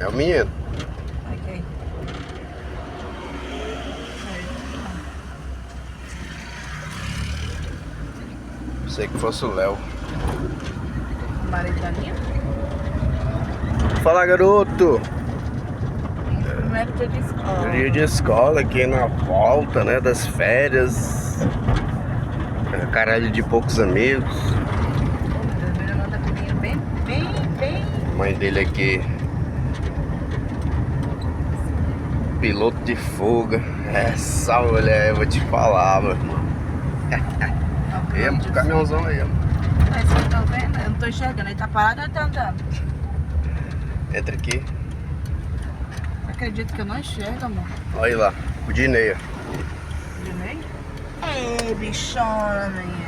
É o menino. Ok. Pensei que fosse o Léo. O marido da minha? Fala, garoto! Primeiro dia de escola. Dia de escola aqui na volta, das férias. Caralho de poucos amigos. O menino anda comigo bem. A mãe dele aqui, piloto de fuga. Essa mulher, eu vou te falar, meu irmão. E o caminhãozão aí, ó. É isso que eu tô vendo? Eu não tô enxergando. Ele tá parado ou ele tá andando? Entra aqui. Acredito que eu não enxergo, amor. Olha aí lá, o Dineia. De meio? Ei, bichona, minha.